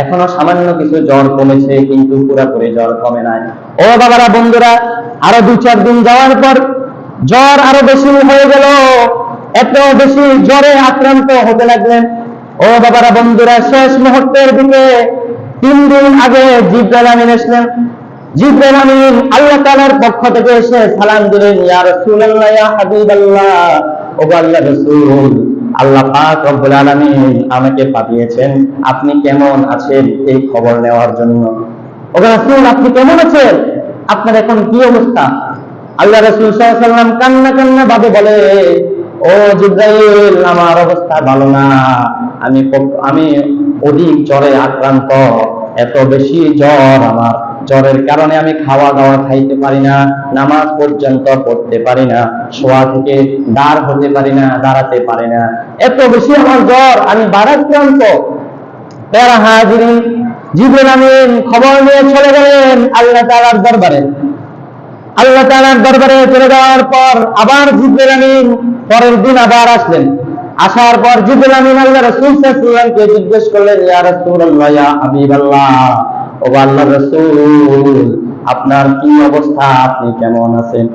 এখনো সামান্য কিছু জ্বর কমেছে, কিন্তু পুরোপুরি জ্বর কমে নাই। ও বাবারা বন্ধুরা, আরো 2-4 দিন যাওয়ার পর জ্বর আরো বেশি হয়ে গেল, এত বেশি জ্বরে আক্রান্ত হতে লাগলেন। ও বাবারা বন্ধুরা, শেষ মুহূর্তের দিকে 3 দিন আগে জিবরাইল আমিন আসলেন। জিবরাইল আমিন আল্লাহ তাআলার পক্ষ থেকে এসে সালাম দিলেন, ইয়া রাসূলুল্লাহ, ইয়া হাবিবাল্লাহ, ও আল্লাহর রাসূল, আল্লাহ পাক রব্বুল আলামিন আমাকে পাঠিয়েছেন আপনি কেমন আছেন এই খবর নেওয়ার জন্য। ও রাসূল, আপনি কেমন আছেন? আপনার এখন কি অবস্থা? আল্লাহ রাসূল সাল্লাল্লাহু আলাইহি ওয়াসাল্লাম কান্না কান্না ভাবে বলে, ও জিবরাইল, আমার অবস্থা ভালো না, আমি অধিক জ্বরে আক্রান্ত, এত বেশি জ্বর আমার, জ্বরের কারণে আমি খাওয়া দাওয়া খাইতে পারি না, নামাজ পর্যন্ত পড়তে পারি না, শোয়া থেকে দাঁড় হতে পারি না, দাঁড়াতে পারি না, এত বেশি আমার জ্বর, আমি ভারাক্রান্ত। প্যারা হাজিরিন, জিবরাইল আমিন খবর নিয়ে চলে গেলেন আল্লাহ তাআলার দরবারে। আল্লাহ তাআলার দরবারে চলে যাওয়ার পর আবার জিবরাইল আমিন পরের দিন আবার আসলেন। আসার পর জিবরাইল আমিন আল্লাহ রাসূল সাল্লাল্লাহু আলাইহি ওয়াসাল্লামকে জিজ্ঞেস করলেন, ইয়া রাসূলুল্লাহ, ইয়া হাবিবাল্লাহ, ও আল্লাহর রাসূল, আপনার কি অবস্থা, আপনি কেমন আছেন?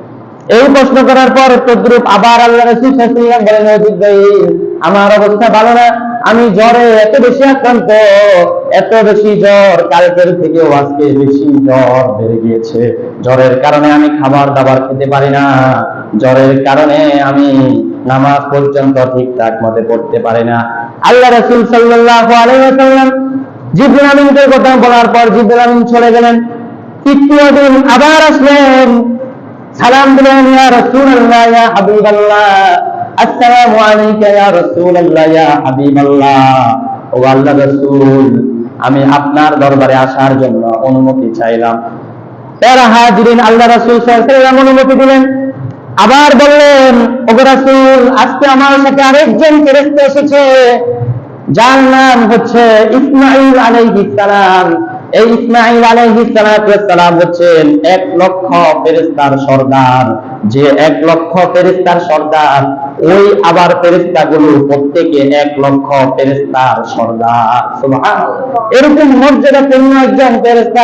এই প্রশ্ন করার পর তদ্রুপ আবার আল্লাহ রাসূল সাল্লাল্লাহু আলাইহি ওয়াসাল্লাম বলেন, ও জিবরাইল, আমার অবস্থা ভালো না, আমি জ্বরে এত বেশি আক্রান্ত, এত বেশি জ্বর, কালকের থেকেও আজকে বেশি জ্বর বেড়ে গিয়েছে, জ্বরের কারণে আমি খাবার দাবার খেতে পারি না, জ্বরের কারণে আমি নামাজ পর্যন্ত ঠিকঠাক মতে পড়তে পারি না। আল্লাহ রাসূল সাল্লাল্লাহু আলাইহি ওয়াসাল্লাম জিবরাইল আমিনকে কথা বলার পর জিবরাইল আমিন চলে গেলেন। তৃতীয় দিন আবার আসলেন, সালাম দিলেন, ইয়া রাসূলুল্লাহ, ইয়া হাবিবাল্লাহ, আসসালামু আলাইকা ইয়া রাসূলুল্লাহ, ইয়া হাবিবাল্লাহ, ও আল্লাহর রাসূল, আমি আপনার দরবারে আসার জন্য অনুমতি চাইলাম। তারা হাজিরিন, আল্লাহ রাসূল সাল্লাল্লাহু আলাইহি ওয়াসাল্লাম অনুমতি দিলেন। আবার বললেন, ও রাসূল, আজকে আমার সাথে আরেকজন ফেরেশতা এসেছে, যার নাম হচ্ছে ইসমাঈল আলাইহিস সালাম। এই ইসমাঈল আলাইহিস সালাম হচ্ছেন 1 লক্ষ ফেরেশতার সর্দার। যে 1 লক্ষ ফেরেশতার সর্দার, ওই আবার ফেরেশতাগুলো প্রত্যেকে 1 লক্ষ ফেরেশতার সর্দার। সুবহানাল্লাহ, এরকম মর্যাদাপূর্ণ একজন ফেরেশতা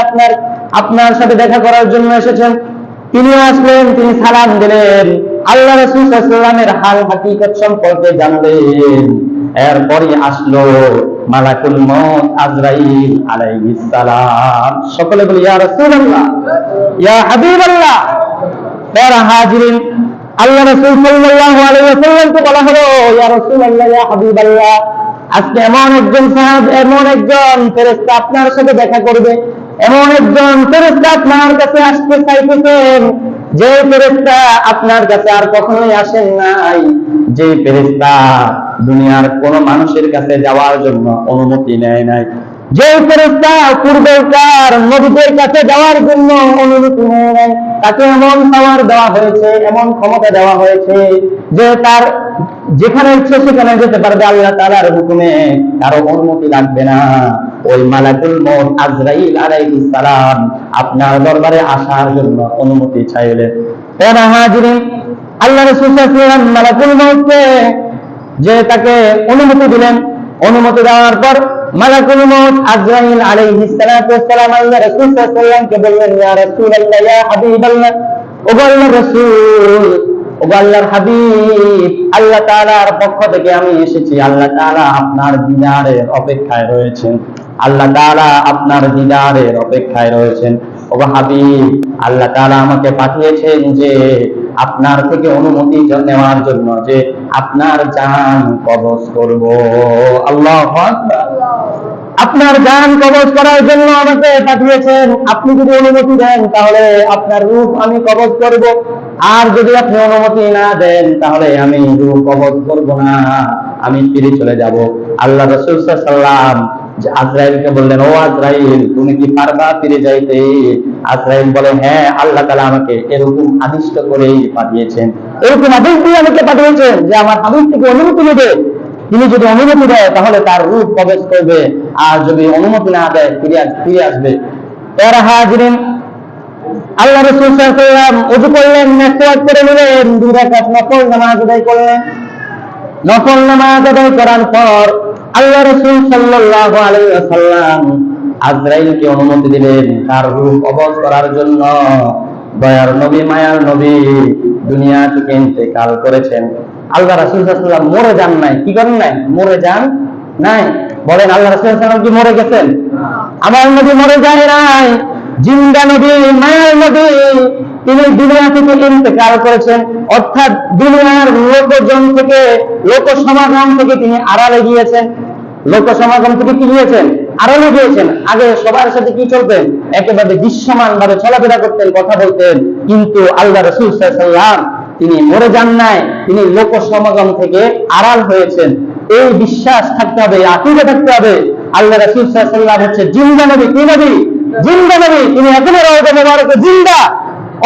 আপনার সাথে দেখা করার জন্য এসেছেন। তিনি আসলেন, তিনি সালাম দিলেন, আল্লাহ রাসূল সাল্লাল্লাহু আলাইহি ওয়াসাল্লামের হাল হাকিকত সম্পর্কে জানলেন। এরপরই আসলো মালাকুল মউত আজরাইল আলাইহিস সালাম। সকলে বলি, ইয়া রাসূলুল্লাহ, ইয়া হাবিবাল্লাহ। তারা হাজিরিন, আল্লাহ রাসূল সাল্লাল্লাহু আলাইহি ওয়াসাল্লামকে বলা হলো, ইয়া রাসূলুল্লাহ, ইয়া হাবিবাল্লাহ, আজকে এমন একজন ফেরেশতা আপনার সাথে দেখা করবে, এমন একজন ফেরেশতা আপনার কাছে আসতে চাইতেছেন, যে ফেরেশতা আপনার কাছে আর কখনোই আসেন নাই, যে ফেরেশতা দুনিয়ার কোন মানুষের কাছে যাওয়ার জন্য অনুমতি নেয় নাই, যে ফেরেশতা পূর্বেকার নবীদের কাছে যাওয়ার জন্য অনুমতি নেয় নাই, তাকে এমন পাওয়ার দেওয়া হয়েছে, এমন ক্ষমতা দেওয়া হয়েছে যে তার যেখানে ইচ্ছে সেখানে যেতে পারবে আল্লাহ তাআলার হুকুমে, কারো অনুমতি লাগবে না। ওই মালাকুল মউত আজরাইল আলাইহিস সালাম আপনার দরবারে আসার জন্য অনুমতি চাইলেন। তারা হাজিরিন, আল্লাহ রাসূল সাল্লাল্লাহু আলাইহি ওয়াসাল্লাম মালাকুল মউতকে যে তাকে অনুমতি দিলেন। অনুমতি দেওয়ার পর মালাকুল মউত আজরাইল আলাইহিস সালাম আল্লাহ রাসূল সাল্লাল্লাহু আলাইহি ওয়াসাল্লামকে বললেন, ইয়া রাসূলুল্লাহ, ইয়া হাবিবাল্লাহ, ও আল্লাহর রাসূল, ও আল্লাহর হাবিব, আল্লাহ তাআলার পক্ষ থেকে আমি এসেছি, আল্লাহ তাআলা আপনার দিদারের অপেক্ষায় রয়েছেন, আল্লাহ তাআলা আপনার দিদারের অপেক্ষায় রয়েছেন। ও হাবিব, আল্লাহ তাআলা আমাকে পাঠিয়েছেন যে আপনার থেকে অনুমতি নেওয়ার জন্য, যে আপনার জান কবজ করব। আল্লাহু আকবার, আপনার জান কবজ করার জন্য আমাকে পাঠিয়েছেন। আপনি যদি অনুমতি দেন তাহলে আপনার রূহ আমি কবজ করব, আর যদি আপনি অনুমতি না দেন তাহলে আমি রূহ কবজ করব না, আমি ফিরে চলে যাব। আল্লাহ রাসূল সাল্লাল্লাহু আলাইহি ওয়াসাল্লাম আজরাইলকে বললেন, ও আজরাইল, তুমি কি পারবা ফিরে যাইতে? আজরাইল বলে, হ্যাঁ, আল্লাহ তাআলা আমাকে এরকম আদিষ্ট করেই পাঠিয়েছেন, এরকম আদেশ দিয়ে আমাকে পাঠিয়েছেন যে আমার হাবিব থেকে অনুমতি নেবে, তিনি যদি অনুমতি দেয় তাহলে তার রূহ প্রবেশ করবে, আর যদি অনুমতি না দেয় ফিরে আসবে। তারা হাজিরিন, আল্লাহ রাসূল সাল্লাল্লাহু আলাইহি ওয়াসাল্লাম ওযু করলেন, মিসওয়াক করে নিলেন, 2 রাকাত নফল নামাজ আদায় করলেন। নফল নামাজ আদায় করার পর আল্লাহ রাসূল সাল্লাল্লাহু আলাইহি ওয়াসাল্লাম আজরাইলকে অনুমতি দিলেন তার রূহ কবজ করার জন্য। দয়ার নবী, মায়ার নবী দুনিয়া থেকে ইন্তেকাল করেছেন। আল্লাহ রাসূল সাল্লাল্লাহু আলাইহি ওয়াসাল্লাম মরে যান নাই। কি করেন নাই? মরে যান নাই। বলেন, আল্লাহ রাসূল সাল্লাল্লাহু আলাইহি ওয়াসাল্লাম কি মরে গেছেন? আমার নবী মরে যায় নাই। জিন্দা নবী, মায়ার নবী, তিনি দুনিয়া থেকে ইন্তেকাল করেছেন, অর্থাৎ দুনিয়ার লোকজন থেকে, লোক সমাগম থেকে তিনি আড়ালে গিয়েছেন। লোক সমাগম থেকে কি গিয়েছেন? আড়ালে গিয়েছেন। আগে সবার সাথে কি চলতেন? একেবারে দৃশ্যমান ভাবে চলাফেরা করতেন, কথা বলতেন। কিন্তু আল্লাহ রাসূল সাল্লাল্লাহু আলাইহি ওয়াসাল্লাম তিনি মরে যান নাই, তিনি লোক সমাগম থেকে আড়াল হয়েছেন। এই বিশ্বাস থাকতে হবে, আকীদা থাকতে হবে। আল্লাহ রাসূল সাল্লাল্লাহু আলাইহি ওয়াসাল্লাম হচ্ছে জিন্দা নবী। কি নবী? জিন্দা নবী। তিনি এখনো রওজা মুবারকে জিন্দা।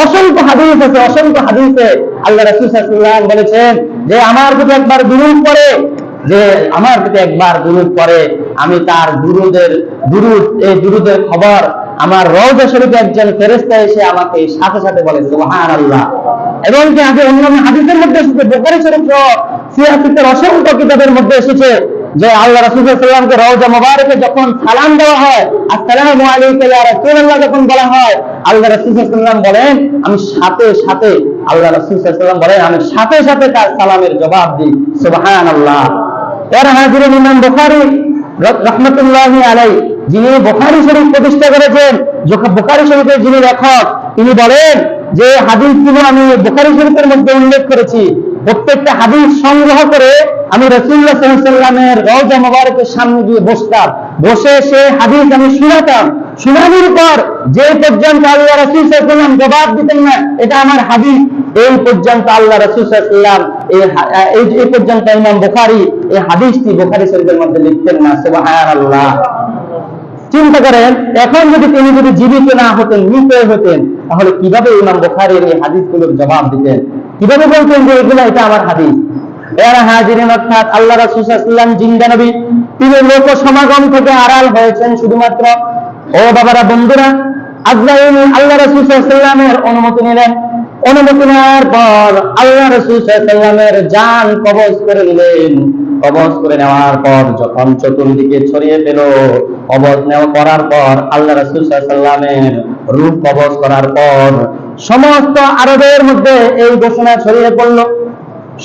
অসংখ্য হাদিস আছে, অসংখ্য হাদিসে আল্লাহ রাসূল সাল্লাল্লাহু আলাইহি ওয়াসাল্লাম বলেছেন যে আমার প্রতি একবার দুরূদ পড়ে, যে আমার প্রতি একবার দুরূদ পড়ে, আমি তার এই দুরূদের খবর আমার রওজা শরীফে একজন ফেরেশতা এসে আমাকে সাথে সাথে বলে সুবহানাল্লাহ। এবং কি আগে অন্যান্য হাদিসের মধ্যে এসেছে, বুখারী শরীফ সহ সিয়াসিতের অসংখ্য কিতাবের মধ্যে এসেছে যে আল্লাহ রাসূল সাল্লাল্লাহু আলাইহি ওয়াসাল্লামকে রওজা মুবারকে যখন সালাম দেওয়া হয়, আসসালামু আলাইকা ইয়া রাসূলুল্লাহ যখন বলা হয়, আল্লাহ রাসূল সাল্লাল্লাহু আলাইহি ওয়াসাল্লাম বলেন আমি সাথে সাথে, আল্লাহ রাসূল সাল্লাল্লাহু আলাইহি ওয়াসাল্লাম বলেন আমি সাথে সাথে তার সালামের জবাব দিই। সুবহানাল্লাহ। এর হাজিরিন, ইমাম বুখারী রাহমাতুল্লাহি আলাইহি, যিনি বুখারী শরীফ প্রতিষ্ঠা করেছেন, বুখারী শরীফের যিনি লেখক, তিনি বলেন যে হাদিসগুলো আমি বুখারী শরীফের মধ্যে উল্লেখ করেছি, প্রত্যেকটা হাদিস সংগ্রহ করে আমি রাসূলুল্লাহ সাল্লাল্লাহু আলাইহি ওয়াসাল্লামের রওজা মুবারকের সামনে গিয়ে বসতাম, বসে সেই হাদিস আমি শুনাতাম। শুনানোর পর যে পর্যন্ত আল্লাহ রাসূল সাল্লাল্লাহু আলাইহি ওয়াসাল্লাম জবাব দিতেন না এটা আমার হাদিস, এই পর্যন্ত আল্লাহ রাসূল সাল্লাল্লাহু আলাইহি ওয়াসাল্লাম এই পর্যন্ত ইমাম বুখারী এই হাদিসটি বুখারী শরীফের মধ্যে লিখতেন না। সুবহানাল্লাহ। চিন্তা করেন, এখন তিনি যদি জীবিত না হতেন, মৃত হতেন, তাহলে কিভাবে ইমাম বুখারীর এই হাদিসগুলোর জবাব দিতেন? কিভাবে বলতেন যে এগুলো এটা আমার হাদিস? এরা হাজিরিন, অর্থাৎ আল্লাহ রাসূল সাল্লাল্লাহু আলাইহি ওয়াসাল্লাম জিন্দা নবী, তিনি লোক সমাগম থেকে আড়াল হয়েছেন শুধুমাত্র। ও বাবারা, বন্ধুরা, আজরাইল আল্লাহ রাসূল সাল্লাল্লাহু আলাইহি ওয়াসাল্লামের অনুমতি নিলেন। অনুমতি নেওয়ার পর আল্লাহ রাসূল সাল্লাল্লাহু আলাইহি ওয়াসাল্লামের জান কবজ করে নিলেন। কবজ করে নেওয়ার পর যখন চতুর্দিকে ছড়িয়ে পেল, কবজ করার পর আল্লাহ রাসূল সাল্লাল্লাহু আলাইহি ওয়াসাল্লামের রূহ কবজ করার পর সমস্ত আরবের মধ্যে এই ঘোষণা ছড়িয়ে পড়ল,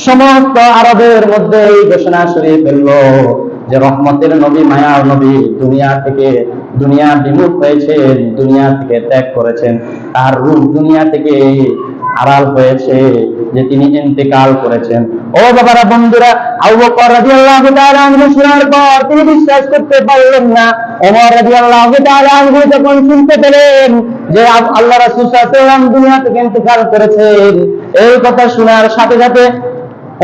সমস্ত আরবের মধ্যে এই ঘোষণা ছড়িয়ে ফেলল যে রহমতের নবী, মায়ার নবী দুনিয়া বিমুখ হয়েছেন, দুনিয়া থেকে ত্যাগ করেছেন, তার রূহ দুনিয়া থেকে আড়াল হয়েছে, যে তিনি ইন্তেকাল করেছেন। ও বাবারা, বন্ধুরা, আবু বকর রাদিয়াল্লাহু তাআলা আনহু শোনার পর তিনি বিশ্বাস করতে পারলেন না। ওমর রাদিয়াল্লাহু তাআলা আনহু যখন শুনতে পেলেন যে আল্লাহ রাসূল সাল্লাল্লাহু আলাইহি ওয়াসাল্লাম দুনিয়া থেকে ইন্তেকাল করেছেন, এই কথা শোনার সাথে সাথে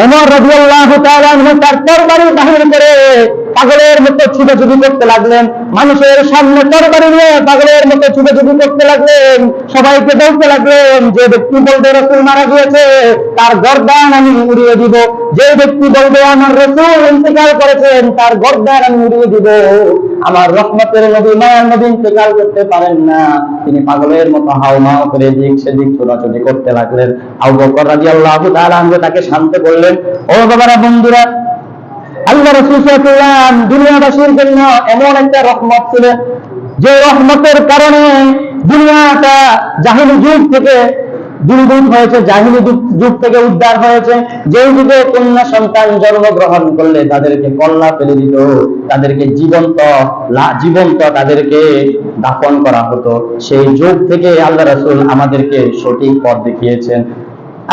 ওমর রাদিয়াল্লাহু তাআলা আনহু তার তরবারি বাহির করে পাগলের মতো ছুটাছুটি করতে লাগলেন। মানুষের সামনে তরবারি নিয়ে পাগলের মতো ছুটাছুটি করতে লাগলেন। সবাইকে বলতে লাগলেন, যে ব্যক্তি বলবে রাসূল মারা গিয়েছে তার গর্দান আমি উড়িয়ে দিব, যে ব্যক্তি বলবে আমার রাসূল ইন্তেকাল করেছেন তার গর্দান আমি উড়িয়ে দিব। আমার রহমতের নবী, মায়ার নবী ইন্তেকাল করতে পারেন না। তিনি পাগলের মতো হাউমাউ করে দিক সেদিক ছোটাছুটি করতে লাগলেন। আবু বকর রাদিয়াল্লাহু তাআলা আনহু তাকে শান্ত করলেন। ও বাবারা, বন্ধুরা, আল্লাহ রাসূল সাল্লাল্লাহু আলাইহি ওয়াসাল্লাম দুনিয়াবাসীর জন্য এমন একটা রহমত ছিলেন যে রহমতের কারণে দুনিয়াটা জাহিলি যুগ থেকে দূরীভূত হয়েছে, জাহিলি যুগ থেকে উদ্ধার হয়েছে। যে যুগে কন্যা সন্তান জন্মগ্রহণ করলে তাদেরকে কল্লা ফেলে দিত, তাদেরকে জীবন্ত তাদেরকে দাফন করা হতো, সেই যুগ থেকে আল্লাহ রাসূল আমাদেরকে সঠিক পথ দেখিয়েছেন।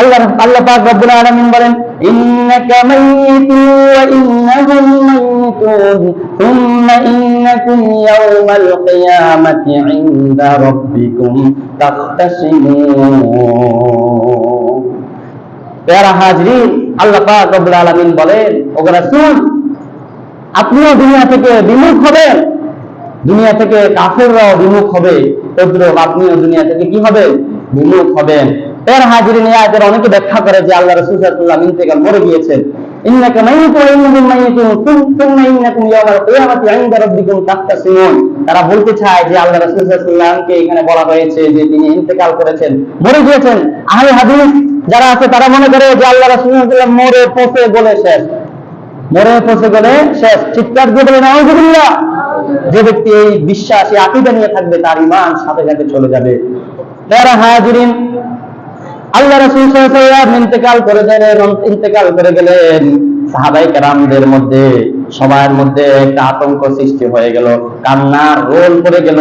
আল্লাহ পাক রব্বুল আলামিন বলেন, ইন্নাকা মাইয়িতুন ওয়া ইন্নাহুম মাইয়িতুন সুম্মা ইন্নাকুম ইয়াওমাল কিয়ামাতি ইনদা রাব্বিকুম তাখতাসিমুন। প্যারা হাজরিন, আল্লাহ পাক রব্বুল আলামিন বলেন, ও রাসূল, আপনিও দুনিয়া থেকে বিমুখ হবেন, দুনিয়া থেকে কাফেররাও বিমুখ হবে, তদ্রুপ আপনিও দুনিয়া থেকে কি হবে? বিমুখ হবেন। এর হাজিরিন, আয়াতের অনেকে ব্যাখ্যা করে যে আল্লাহ রাসূল সাল্লাল্লাহু আলাইহি ওয়াসাল্লাম ইন্তেকাল মরে গিয়েছেন। ইন্নাকা মাইয়িতুন ওয়া ইন্নাহুম মাইয়িতুন সুম্মা ইন্নাকুম ইয়াওমাল কিয়ামাতি 'ইনদা রাব্বিকুম তাখতাসিমুন। তারা বলতে চায় যে আল্লাহ রাসূল সাল্লাল্লাহু আলাইহি ওয়াসাল্লামকে এখানে বলা হয়েছে যে তিনি ইন্তেকাল করেছেন, মরে গিয়েছেন। আহলে হাদিস যারা আছে তারা মনে করে যে আল্লাহ রাসূল সাল্লাল্লাহু আলাইহি ওয়াসাল্লাম মরে পচে গলে শেষ, মরে পচে গলে শেষ। চিৎকার দিয়ে বলেন আউযুবিল্লাহ। যে ব্যক্তি এই বিশ্বাস, এই আকীদা নিয়ে থাকবে তার ঈমান সাথে সাথে চলে যাবে। যারা হাজিরিন, আল্লাহ রাসূল সাল্লাল্লাহু আলাইহি ওয়াসাল্লাম ইন্তেকাল করে দিলেন, ইন্তেকাল করে গেলেন। সাহাবায়ে কেরামদের মধ্যে সবার মধ্যে একটা আতঙ্ক সৃষ্টি হয়ে গেল, কান্নার রোল পড়ে গেল।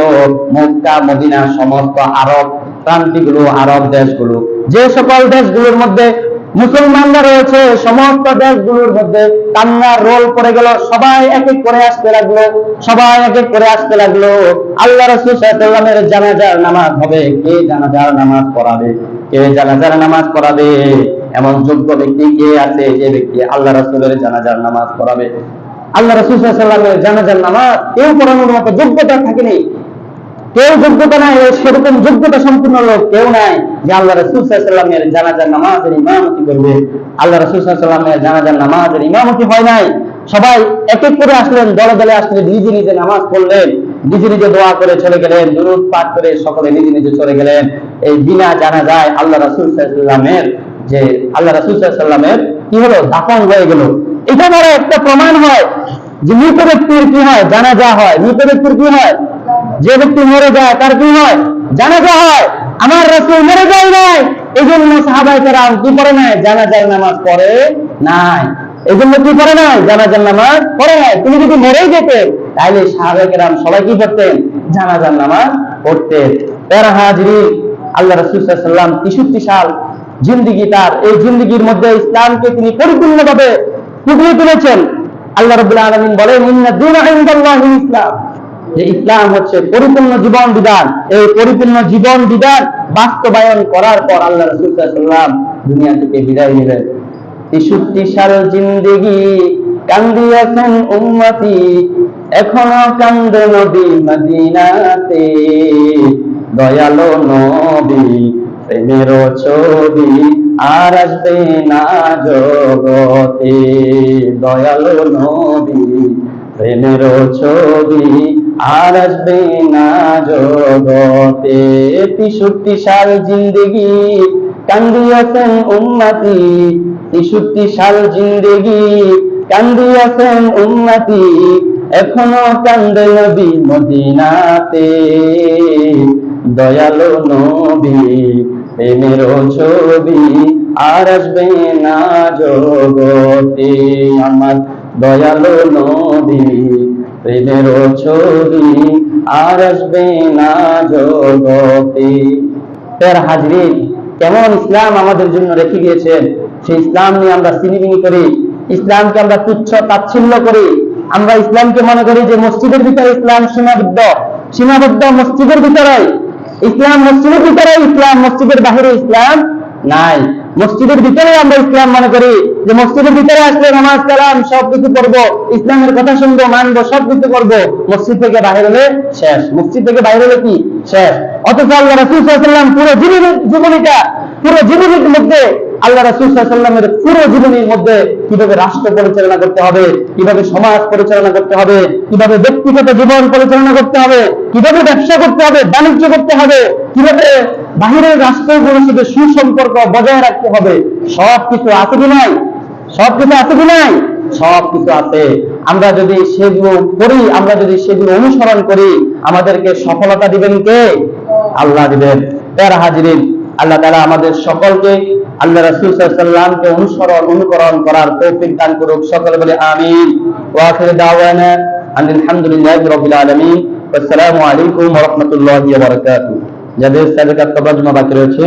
মক্কা মদিনা সমস্ত আরব প্রান্তিগুলো, আরব দেশগুলো, যে সকল দেশগুলোর মধ্যে মুসলমানরা রয়েছে, সমস্ত দেশগুলোর মধ্যে কান্নার রোল পড়ে গেল। সবাই এক এক করে আসতে লাগলো, সবাই এক এক করে আসতে লাগলো। আল্লাহ রাসূল সাল্লাল্লাহু আলাইহি ওয়াসাল্লামের জানাজার নামাজ হবে, কে জানাজার নামাজ পড়াবে, কে জানাজার নামাজ পড়াবে? এমন যোগ্য ব্যক্তি কে আছে যে ব্যক্তি আল্লাহ রাসূলের জানাজার নামাজ পড়াবে? আল্লাহ রাসূল সাল্লাল্লাহু আলাইহি ওয়াসাল্লামের জানাজার নামাজ কেউ পড়ানোর মতো যোগ্যতা থাকেনি, কেউ যোগ্যতা নাই, সেরকম যোগ্যতা সম্পূর্ণ লোক কেউ নাই যে আল্লাহ রাসূল সাল্লাল্লাহু আলাইহি ওয়াসাল্লামের জানাজার নামাজের ইমামতি করবে। আল্লাহ রাসূল সাল্লাল্লাহু আলাইহি ওয়াসাল্লামের জানাজার নামাজের ইমামতি হয় নাই। সবাই এক এক করে আসলেন, দলে দলে আসলেন, নিজে নিজে নামাজ পড়লেন, নিজে নিজে দোয়া করে চলে গেলেন, দুরূদ পাঠ করে সকলে নিজে নিজে চলে গেলেন। এই বিনা জানাজায় আল্লাহ রাসূল সাল্লাল্লাহু আলাইহি ওয়াসাল্লামের যে আল্লাহ রাসূল সাল্লাল্লাহু আলাইহি ওয়াসাল্লামের কি হলো, দাফন হয়ে গেল। এটা বড় একটা প্রমাণ হয় যে মৃত ব্যক্তির কি হয়, জানাজা হয়। মৃত ব্যক্তির কি হয়? যে ব্যক্তি মরে যায় তার কি হয়? জানাজা হয়। আমার রাসূল মরে যায় নাই, এজন্য সাহাবায়ে কেরাম কি পড়ে নাই? জানাজার নামাজ পড়ে নাই। এজন্য কি পড়ে নাই? জানাজার নামাজ পড়ে নাই। তিনি যদি মরে যেতেন তাহলে সাহাবায়ে কেরাম সবাই কি করতেন? জানাজার নামাজ পড়তেন। তারা হাজিরিন, আল্লাহ রাসূল সাল্লাল্লাহু আলাইহি ওয়াসাল্লাম 63 সাল জিন্দেগি, তার এই জিন্দেগির মধ্যে ইসলামকে তিনি পরিপূর্ণভাবে ফুটিয়ে তুলেছেন। আল্লাহ রাব্বুল আলামিন বলেন ইন্না দীনা ইনদাল্লাহিল ইসলাম, যে ইসলাম হচ্ছে পরিপূর্ণ জীবন বিধান। এই পরিপূর্ণ জীবন বিধান বাস্তবায়ন করার পর আল্লাহ রাসূল সাল্লাল্লাহু আলাইহি ওয়াসাল্লাম দুনিয়া থেকে বিদায় নিলেন। 63 সাল জিন্দেগি কান্দিয়াছেন উম্মতি, এখনো কান্দে নবী মদিনাতে। দয়ালো নবী প্রেমের ছবি আর আসবে না জগতে। দয়ালো নবী প্রেমের ছবি আর আসবে না জগতে। 63 সাল জিন্দেগি কান্দিয়াছেন উম্মতি, 63 সাল জিন্দেগি কান্দিয়াছেন উম্মতি, এখনো কান্দে নবী মদিনাতে। দয়ালো নবী প্রেমের ছবি আর আসবে না জগতে। আমার দয়ালো নবী প্রেমের ছবি আর আসবে না জগতে। তার হাজরিন, কেমন ইসলাম আমাদের জন্য রেখে গিয়েছেন, সেই ইসলাম নিয়ে আমরা সিনিবিনি করি, ইসলামকে আমরা তুচ্ছ তাচ্ছিল্য করি। আমরা ইসলামকে মনে করি যে মসজিদের ভিতরে ইসলাম সীমাবদ্ধ মসজিদের ভিতরে ইসলাম, মসজিদের ভিতরে ইসলাম, মসজিদের বাহিরে ইসলাম নাই। মসজিদের ভিতরে আমরা ইসলাম মনে করি যে মসজিদের ভিতরে আসলে নামাজ কালাম সবকিছু করবো, ইসলামের কথা শুনবো, মানবো, সবকিছু করবো। মসজিদ থেকে বাইরে হলে শেষ, মসজিদ থেকে বাইরে হলে কি শেষ? অথচ আল্লাহ রাসূল সাল্লাল্লাহু আলাইহি ওয়াসাল্লাম পুরো জীবনীটা, পুরো জীবনীর মধ্যে আল্লাহ রাসূল সাল্লাল্লাহু আলাইহি ওয়াসাল্লামের পুরো জীবনীর মধ্যে কিভাবে রাষ্ট্র পরিচালনা করতে হবে, কিভাবে সমাজ পরিচালনা করতে হবে, কিভাবে ব্যক্তিগত জীবন পরিচালনা করতে হবে, কিভাবে ব্যবসা করতে হবে, বাণিজ্য করতে হবে, কিভাবে বাহিরের রাষ্ট্রগুলোর সাথে সুসম্পর্ক বজায় রাখতে হবে, সবকিছু আছে কি নাই? সবকিছু আছে কি নাই? সবকিছু আছে। আমরা যদি সেগুলো করি, আমরা যদি সেগুলো অনুসরণ করি, আমাদেরকে সফলতা দিবেন কে? আল্লাহ দিবেন। তারা হাজিরিন, আল্লাহ তাআলা আমাদের সকলকে আল্লাহ রাসূল সাল্লাল্লাহু আলাইহি ওয়াসাল্লামকে অনুকরণ করার তৌফিক দান করুক। সকলে বলে আমিন। ওয়া আখিরু দাওয়ানা আলহামদুলিল্লাহি রাব্বিল আলামিন। আসসালামু আলাইকুম ওয়া রাহমাতুল্লাহি ওয়া বারাকাতুহু। যাদের সাদাকাত তরজমা বাকি রয়েছে